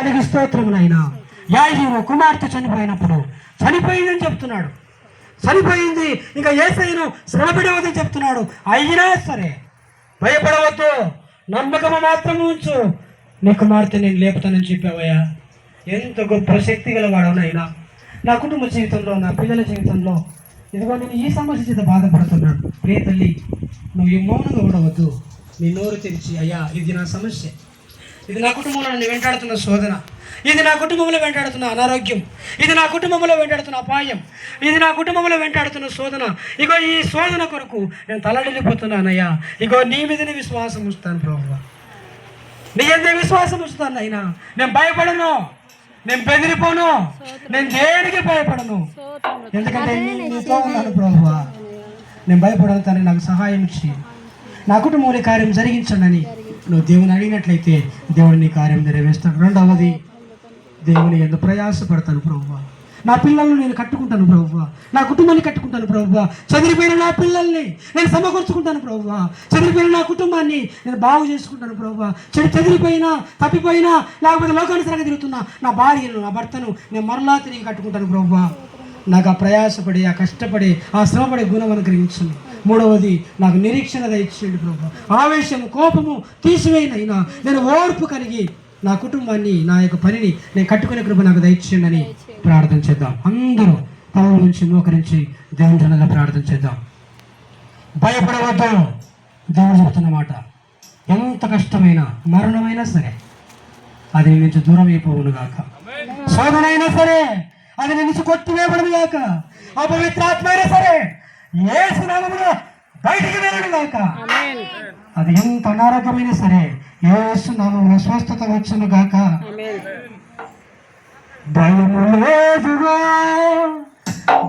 నీకు స్తోత్రమునైనా. యాజీరు కుమార్తె చనిపోయిందని చెప్తున్నాడు. చనిపోయింది, ఇంకా యేసయ్యను శ్రమపడవద్దని చెప్తున్నాడు. అయినా సరే భయపడవద్దు, నమ్మకము మాత్రం ఉంచు, నీ కుమార్తె నేను లేపుతానని చెప్పావయ్యా. ఎంత గొప్ప శక్తి గలవాడవునైనా. నా కుటుంబ జీవితంలో, నా పిల్లల జీవితంలో ఇదిగో నేను ఈ సమస్య చేత బాధపడుతున్నాను. ప్రియ తల్లి, నువ్వు ఈ మౌనంగా ఉండవద్దు. నీ నోరు తెరిచి, అయ్యా ఇది నా సమస్య, ఇది నా కుటుంబంలో నన్ను వెంటాడుతున్న శోధన, ఇది నా కుటుంబంలో వెంటాడుతున్న అనారోగ్యం, ఇది నా కుటుంబంలో వెంటాడుతున్న అపాయం, ఇది నా కుటుంబంలో వెంటాడుతున్న శోధన, ఇగో ఈ శోధన కొరకు నేను తలడిల్లిపోతున్నానయ్యా. ఇగో నీ మీదనే విశ్వాసం ఉంచుతాను ప్రభువా, నీ ఎందే విశ్వాసం ఉంచుతాను అయినా. నేను భయపడను, నేను బెదిరిపోను, నేను దేనికి భయపడను, ఎందుకంటే నీతో ఉన్నాను ప్రభువా. నేను భయపడను తండ్రి, నాకు సహాయం ఇచ్చి నా కుటుంబంలో కార్యం జరిగించండి. నువ్వు దేవుని అడిగినట్లయితే దేవుడు నీ కార్యం నెరవేరుస్తాడు. రెండవది, దేవుని ఎందు ప్రయాసపడతాను ప్రభువా. నా పిల్లలను నేను కట్టుకుంటాను ప్రభువా, నా కుటుంబాన్ని కట్టుకుంటాను ప్రభువా. చెదిరిపోయిన నా పిల్లల్ని నేను సమకూర్చుకుంటాను ప్రభువా. చెదిరిపోయిన నా కుటుంబాన్ని నేను బాగు చేసుకుంటాను ప్రభువా. చెదిరిపోయినా, తప్పిపోయినా, లేకపోతే లోకానుసారంగా తిరుగుతున్నా నా భార్యను, నా భర్తను నేను మరలా తిరిగి కట్టుకుంటాను ప్రభువా. నాకు ఆ ప్రయాసపడి, ఆ కష్టపడి, ఆ శ్రమపడే గుణం అనుగ్రహించండి. మూడవది, నాకు నిరీక్షణ దయచేయండి ప్రభువా. ఆవేశము, కోపము తీసివేయనైనా నేను ఓర్పు కలిగి నా కుటుంబాన్ని, నా యొక్క పనిని నేను కట్టుకునే కృప నాకు దయచేయండి అని ప్రార్థన చేద్దాం. అందరూ తల నుంచి మోకరించి దేవుని సన్నిధిలో ప్రార్థన చేద్దాం. భయపడవద్దు, దేవుడు చెప్తున్నమాట. ఎంత కష్టమైనా, మరణమైనా సరే అది నీ నుంచి దూరం అయిపోవును గాక. శోధన అయినా సరే అది నీ నుంచి కొట్టివేయబడును గాక. అపవిత్రాత్మ అయినా సరే యేసు నామములో బయటికి వెళ్ళను గాక. అది ఎంత అనారోగ్యమైనా సరే యేసు నామములో స్వస్థత వచ్చును గాక. భయము లేదుగా,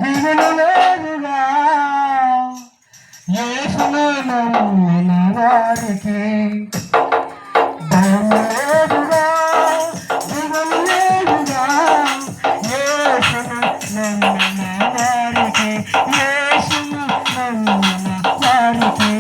దిగులు లేదుగా, యేసు నామమున వారికి. భయము లేదుగా, దిగులు లేదుగా, యేసు నామమున వారికి. యేసు నామమున వారికి.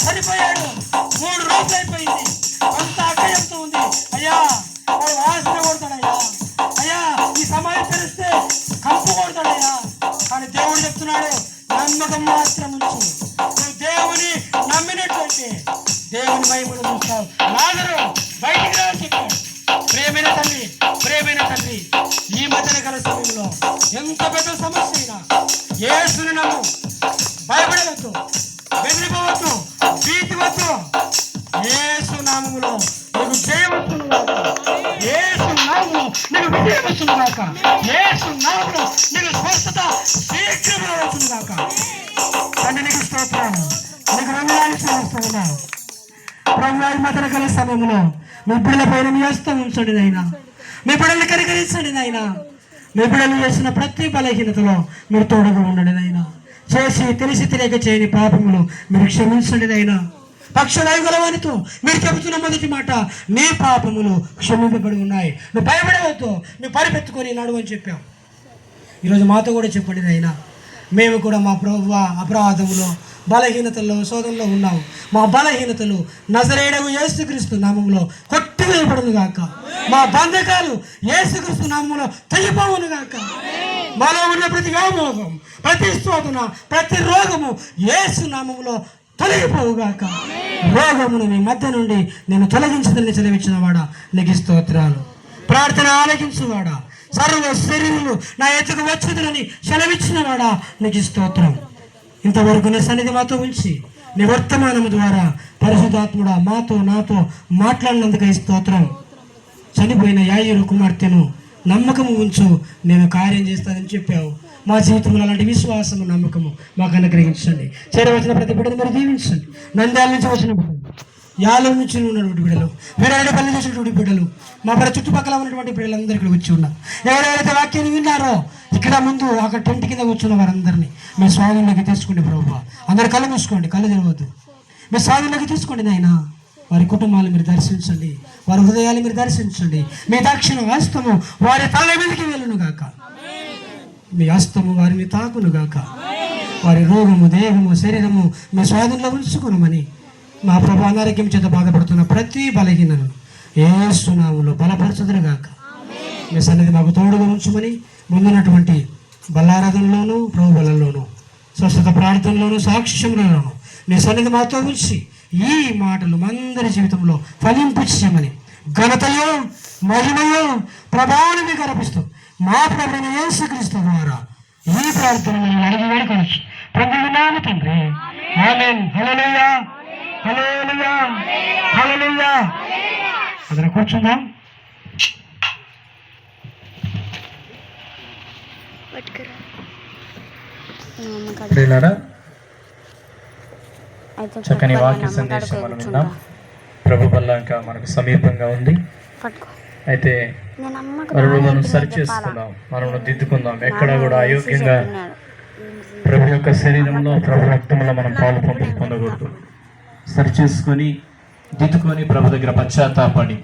చనిపోయాడు, 3 రోజులు అయిపోయింది, అంత అక్కయంతో ఉంది. అయ్యా వాడు వాసన కొడతాడయ్యా, అయ్యా ఈ సమయం తెలిస్తే కంపు కొడతాడయ్యా. కానీ దేవుడు చెప్తున్నాడు, నమ్మకం మాత్రం ఉంచు. నువ్వు దేవుని నమ్మినట్లయితే దేవుని మహిమను చూస్తావు. లాజరు బయటికి రా అని చెప్పాడు. ప్రేమైన తల్లి, ప్రేమైన తల్లి, ఈ మధ్యన గల సమయంలో ఎంత పెద్ద సమస్య అయినా యేసుని నమ్ము. భయపడవద్దు, బెదిరిపోవద్దు, భీతి వద్దు. యేసు నామములో నీకు జయం వస్తుంది గాక. యేసు నామములో నీకు విజయం వస్తుంది గాక. యేసు నామములో నీకు స్వస్థత శీఘ్రంగా వస్తుంది గాక. తండ్రి నీకు స్తోత్రం, నీకు రంగాన్ని చూస్తున్నావు. ప్రభువారి మధ్యన గల సమయంలో మీ బిడ్డల పైన మీ హస్తం ఉంచండి నాయనా. మీ బిడ్డల్ని కనికరించండి నాయనా. మీ బిడ్డలు చేసిన ప్రతి బలహీనతలో మీరు తోడుగా ఉండండి నాయనా. చేసి తెలిసి తెలియక చేయని పాపములు మీరు క్షమించండి నాయనా. పక్షదైవలవానితో మీరు చెబుతున్న మొదటి మాట, నీ పాపములు క్షమింపబడి ఉన్నాయి, నువ్వు భయపడవద్దు, నువ్వు పరిపెత్తుకొని నడువు అని చెప్పావు. ఈరోజు మాతో కూడా చెప్పండి నాయనా. మేము కూడా మా ప్రభువా అపరాధములో, బలహీనతల్లో, శోధనలో ఉన్నాము. మా బలహీనతలు నజరేయుడగు యేసుక్రీస్తు నామములో కొట్టివేయబడును గాక. మా బంధకాలు యేసుక్రీస్తు నామములో తెగిపోవును గాక. మాలో ఉన్న ప్రతి వ్యామోహం, ప్రతి శోధన, ప్రతి రోగము యేసు నామములో తొలగిపోవుగాక. రోగమును మీ మధ్య నుండి నేను తొలగించదని సెలవిచ్చిన వాడా నీకు స్తోత్రాలు. ప్రార్థన ఆలకించువాడా, సర్వ శరీరులు నా ఎత్తుకు వచ్చుదురని సెలవిచ్చిన వాడా నీకు స్తోత్రం. ఇంతవరకు నీ సన్నిధి మాతో ఉంచి నీ వర్తమానము ద్వారా పరిశుద్ధాత్ముడా మాతో నాతో మాట్లాడినందుకు ఈ స్తోత్రం. చనిపోయిన యాయిరు కుమార్తెను నమ్మకము ఉంచు, నేను కార్యం చేస్తానని చెప్పావు. మా జీవితంలో అలాంటి విశ్వాసము నమ్మకము మాకు అనుగ్రహించండి. చేరవచ్చిన ప్రతి బిడ్డను మీరు దీవించండి. నంద్యాల నుంచి వచ్చిన బిడ్డలు, యాలం నుంచి ఉన్నటువంటి బిడ్డలు, వీరాడపల్లి చేసినటువంటి బిడ్డలు, మా చుట్టుపక్కల ఉన్నటువంటి బిడ్డలందరూ ఇక్కడ వచ్చి ఉన్నారు. ఎవరెవరైతే వాక్యాన్ని విన్నారో ఇక్కడ ముందు అక్కడ టెంట్ కింద కూర్చున్న వారందరినీ మీ స్వాధీనంలోకి తీసుకోండి ప్రభువా. అందరు కళ్ళు మూసుకోండి, కళ్ళు తెరవద్దు. మీ స్వాధీనంలోకి తీసుకోండి నాయన. వారి కుటుంబాలు మీరు దర్శించండి, వారి హృదయాలు మీరు దర్శించండి. మీ దక్షిణ హస్తము వారి తల మీదకి వెళ్ళును గాక, మీ హస్తము వారి మీద తాకును గాక. వారి రోగము దేహము శరీరము మీ స్వాధీనంలో ఉంచుకునమని మా ప్రభు అనారోగ్యం చేత బాధపడుతున్న ప్రతి బలహీనను యేసు నామములో బలపరచుదురు గాక. మీ సన్నిధి మాకు తోడుగా ఉంచుమని ముందున్నటువంటి బల్లారాధనలోను ప్రభు బలంలోను స్వస్థత ప్రార్థనలోను సాక్ష్యంలోను మీ సన్నిధి మాతో ఉంచి ఈ మాటలు అందరి జీవితంలో ఫలింపు చేయమని ఘనతయో మహిమయో ప్రభావాన్ని మీకు అర్పిస్తూ మా ప్రభువైన యేసుక్రీస్తు ద్వారా ఈ ప్రార్థనలను అడిగి వేడుకొనొచ్చు ప్రభువునామ తండ్రి. ఆమేన్. హల్లెలూయా, హల్లెలూయా, హల్లెలూయా. అందరం కూర్చుందాం. చక్కని వాక్య సందేశం మనం విన్నాం. ప్రభు వల్ల ఇంకా మనకు సమీపంగా ఉంది. అయితే మనం సరి చేసుకుందాం, మనం దిద్దుకుందాం. ఎక్కడ కూడా అయోగ్యంగా ప్రభు యొక్క శరీరంలో ప్రభు రక్తంలో మనం పాలు పొందకూడదు. సరి చేసుకొని దిద్దుకొని ప్రభు దగ్గర పశ్చాత్తాపడి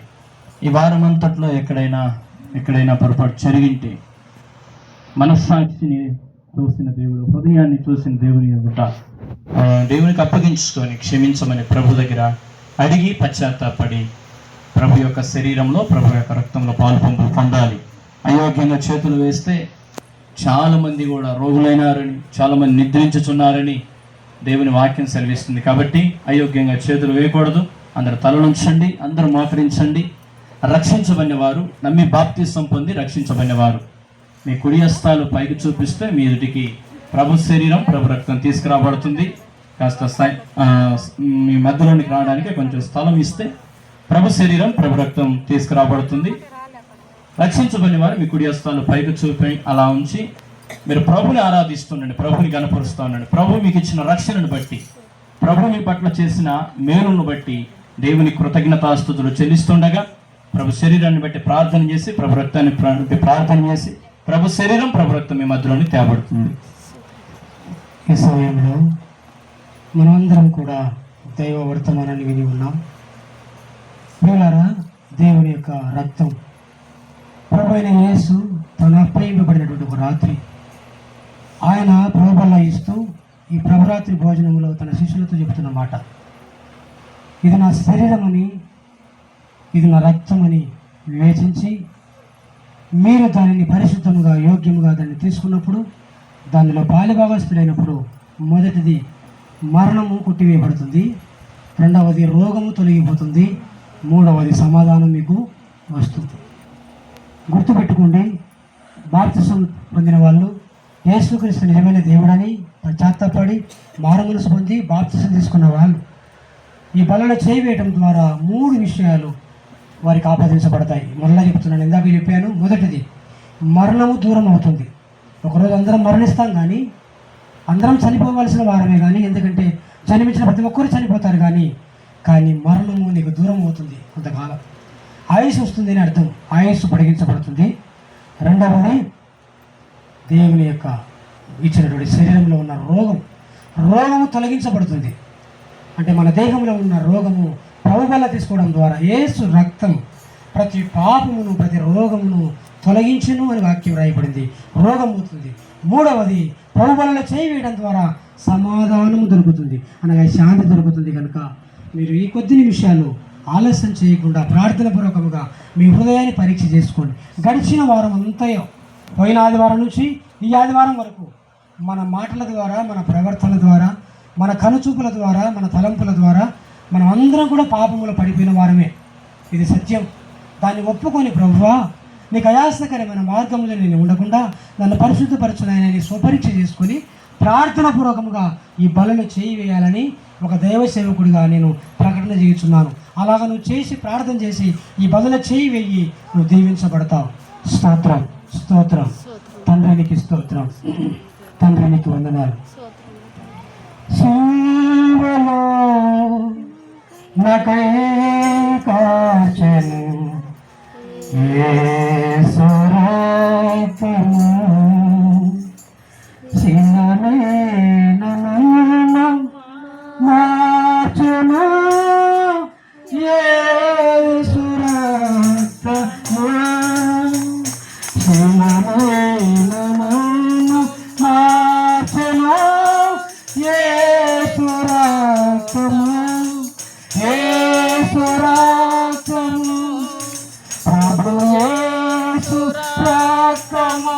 ఈ వారం అంతట్లో ఎక్కడైనా పొరపాటు జరిగింటే మనస్సాక్షిని చూసిన దేవుడు, హృదయాన్ని చూసిన దేవుని ఎదుట దేవునికి అప్పగించుకొని క్షమించమని ప్రభు దగ్గర అడిగి పశ్చాత్తాపడి ప్రభు యొక్క శరీరంలో ప్రభు యొక్క రక్తంలో పాలు పొందాలి. అయోగ్యంగా చేతులు వేస్తే చాలామంది కూడా రోగులైనారని, చాలామంది నిద్రించుచున్నారని దేవుని వాక్యం సెలవిస్తుంది. కాబట్టి అయోగ్యంగా చేతులు వేయకూడదు. అందరు తలలుంచండి, అందరూ మోకరించండి. రక్షించబడిన వారు, నమ్మి బాప్తిసం పొంది రక్షించబడిన వారు మీ కుడి హస్తాలు పైకి చూపిస్తే మీ ఎదుటికి ప్రభు శరీరం ప్రభు రక్తం తీసుకురాబడుతుంది. కాస్త మీ మధ్యలోనికి రావడానికి కొంచెం స్థలం ఇస్తే ప్రభు శరీరం ప్రభు రక్తం తీసుకురాబడుతుంది. రక్షించబడిన వారు మీ కుడి హస్తాలు పైకి చూపి అలా ఉంచి మీరు ప్రభుని ఆరాధిస్తుండండి, ప్రభుని కనపరుస్తూ ఉండండి. ప్రభు మీకు ఇచ్చిన రక్షణను బట్టి, ప్రభు మీ పట్ల చేసిన మేలును బట్టి దేవుని కృతజ్ఞతాస్తుతులు చెల్లిస్తుండగా ప్రభు శరీరాన్ని బట్టి ప్రార్థన చేసి, ప్రభు రక్తాన్ని ప్రార్థన చేసి ప్రభు శరీరం ప్రభు రక్తం మీ మధ్యలోని తేబడుతుంది. ఈ సమయంలో మనమందరం కూడా దైవ వర్తమానాన్ని విని ఉన్నాం. ప్రియులారా, దేవుని యొక్క రక్తం ప్రభు అయిన యేసు తను అప్పగింపబడినటువంటి ఒక రాత్రి ఆయన ప్రభుబల్ల ఇస్తూ ఈ ప్రభురాత్రి భోజనంలో తన శిష్యులతో చెబుతున్న మాట, ఇది నా శరీరమని, ఇది నా రక్తమని వివేచించి మీరు దానిని పరిశుద్ధంగా యోగ్యంగా దాన్ని తీసుకున్నప్పుడు, దానిలో బాల్యభాగస్తుడైనప్పుడు మొదటిది మరణము కొట్టివేయబడుతుంది, రెండవది రోగము తొలగిపోతుంది, మూడవది సమాధానం మీకు వస్తుంది. గుర్తుపెట్టుకోండి, బాప్తిసం పొందిన వాళ్ళు యేసుక్రీస్తు నిజమైన దేవుడని పశ్చాత్తాపడి మారుమనసు పొంది బాప్తిసం తీసుకున్న వాళ్ళు ఈ బలలో చేయి వేయటం ద్వారా 3 విషయాలు వారికి ఆపాదించబడతాయి. మళ్ళీ చెప్తున్నాను, ఇందాక చెప్పాను. మొదటిది, మరణము దూరం అవుతుంది. ఒకరోజు అందరం మరణిస్తాం, కానీ అందరం చనిపోవలసిన వారమే. కానీ ఎందుకంటే జన్మించిన ప్రతి ఒక్కరు చనిపోతారు, కానీ మరణము నీకు దూరం అవుతుంది. కొంతకాలం ఆయుష్ వస్తుంది అని అర్థం, ఆయుష్ పొడిగించబడుతుంది. రెండవది, దేవుని యొక్క ఇచ్చినటువంటి శరీరంలో ఉన్న రోగము తొలగించబడుతుంది. అంటే మన దేహంలో ఉన్న రోగము ప్రభు వల్ల తీసుకోవడం ద్వారా యేసు రక్తం ప్రతి పాపమును ప్రతి రోగమును తొలగించును అని వాక్యం రాయబడింది. రోగం అవుతుంది. మూడవది, ప్రభు వల్ల చేయి వేయడం ద్వారా సమాధానము దొరుకుతుంది, అనగా శాంతి దొరుకుతుంది. కనుక మీరు ఈ కొద్ది నిమిషాలు ఆలస్యం చేయకుండా ప్రార్థనాపూర్వకంగా మీ హృదయాన్ని పరీక్ష చేసుకోండి. గడిచిన వారం అంతయో, పోయిన ఆదివారం నుంచి ఈ ఆదివారం వరకు మన మాటల ద్వారా, మన ప్రవర్తన ద్వారా, మన కనుచూపుల ద్వారా, మన తలంపుల ద్వారా మనం అందరం కూడా పాపములో పడిపోయిన వారమే. ఇది సత్యం. దాన్ని ఒప్పుకొని ప్రభువా నీకు అయాసకరమైన మార్గంలో నేను ఉండకుండా నన్ను పరిశుద్ధపరచునని స్వపరీక్ష చేసుకొని ప్రార్థన పూర్వకముగా ఈ బలులు చేయి వేయాలని ఒక దైవ సేవకుడిగా నేను ప్రకటన చేయుచున్నాను. అలాగ నువ్వు చేసి ప్రార్థన చేసి ఈ బదులు చేయి వేయి, నువ్వు దీవించబడతావు. స్తోత్రం, స్తోత్రం తండ్రికి, స్తోత్రం తండ్రికి వందనాలు. శివలో నాకై కాచెను యేసు రక్తము, సిననే నన్ను మార్చెను యేసు రక్తము, సిననే నన్ను మార్చెను యేసు రక్తము, యేసు రక్తము, ప్రభు యేసు రక్తము,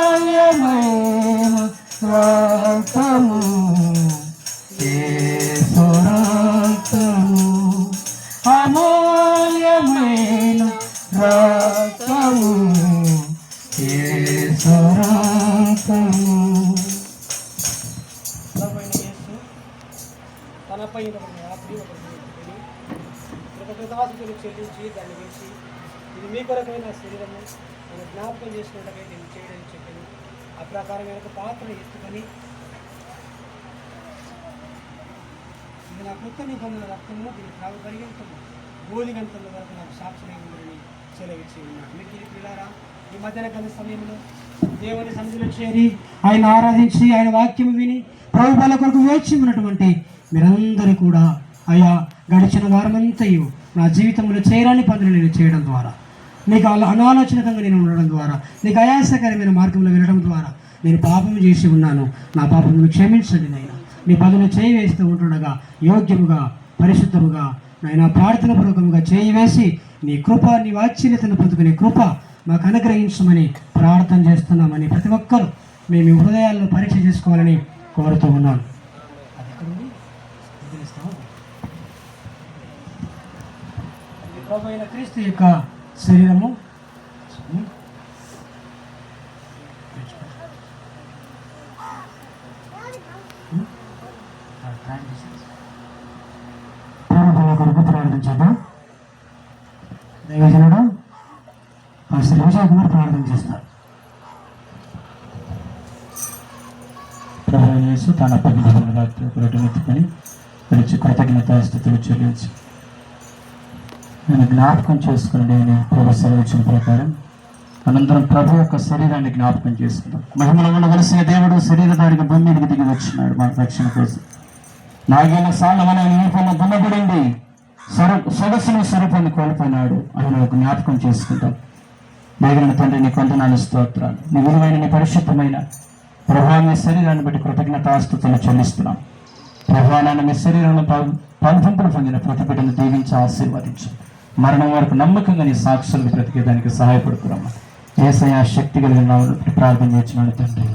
అమూల్యమైన రక్తము, యేసు రక్తము, అమూల్యమైన రక్తము, యేసు రక్తము. తనపై కృతజ్ఞతాస్తుతులు చెల్లించి దాన్ని వేసి, ఇది మీ కొరకైన శరీరము, నేను జ్ఞాపకం చేసుకున్నట్టుగా నేను చేయడం చెప్పాను. ఆ ప్రకారం యొక్క పాత్రను ఎత్తుకొని, ఇది నా కొత్త నిబంధన రక్తము, దీన్ని త్రాగు పరిగెంతము గోలిగంతల వరకు నాకు సాక్షిగా ఉందని సెలవిచ్చి ఉన్నాను. మీకు ఇది పిల్లారా, ఈ మధ్యాహ్న కాల సమయంలో దేవుని సన్నిధిలో చేరి ఆయన ఆరాధించి ఆయన వాక్యం విని ప్రభు బల కొరకు వేచి ఉన్నటువంటి మీరందరూ కూడా, అయ్యా గడిచిన వారమంతయు నా జీవితంలో చేయరాని పనులు నేను చేయడం ద్వారా, నీకు అనాలోచనకంగా నేను ఉండడం ద్వారా, నీకు అయాసకరమైన మార్గంలో వెళ్ళడం ద్వారా నేను పాపం చేసి ఉన్నాను. నా పాపమును క్షమించండి నాయన. నీ పనులు చేయి వేస్తూ ఉంటుండగా యోగ్యముగా పరిశుద్ధముగా నాయన ప్రార్థన పూర్వకముగా చేయి వేసి నీ కృప, నీ వాత్సల్యతను పొందుకునే కృప మాకు అనుగ్రహించమని ప్రార్థన చేస్తున్నామని ప్రతి ఒక్కరూ మేము హృదయాల్లో పరీక్ష చేసుకోవాలని కోరుతూ ఉన్నాను. ప్రభు అయిన క్రీస్తు యొక్క శరీరము, కొరకు ప్రార్థించడం. దైవజనుడు శ్రీ విజయ్ కుమార్ ప్రార్థన చేస్తారు. ప్రభు యేసు తన ఎత్తుకొని పిలిచి కృతజ్ఞతాస్తుతులు చెల్లించి నేను జ్ఞాపకం చేసుకుని నేను ప్రభు సెలవిచ్చిన ప్రకారం అనంతరం ప్రభు యొక్క శరీరాన్ని జ్ఞాపకం చేసుకున్నాం. మహిమలో ఉండవలసిన దేవుడు శరీరధారిగా భూమి మీదకి దిగి వచ్చినాడు మా రక్షణ కోసం. నాగేళ్ళ సాలవన నీపైన దున్నబడింది, సొగసును స్వరూపాన్ని కోల్పోయినాడు అని ఒక జ్ఞాపకం చేసుకుంటాం. దేవుని తండ్రి నీ కొందనాలు, స్తోత్రాలు. నీ విలువైన నీ పరిశుద్ధమైన ప్రభావ మీ శరీరాన్ని బట్టి కృతజ్ఞతాస్తుతులు చెల్లిస్తున్నాం. ప్రభావాన్ని మీ శరీరంలో పాల్పంపులు పొందిన ప్రతి బిడ్డను దీవించి ఆశీర్వదించు. మరణం వరకు నమ్మకంగా నీ సాక్షులకు బ్రతికేదానికి సహాయపడుతున్నామా. యేసయ్య శక్తి కలిగిన ప్రార్థన చేస్తున్నాను తండ్రి.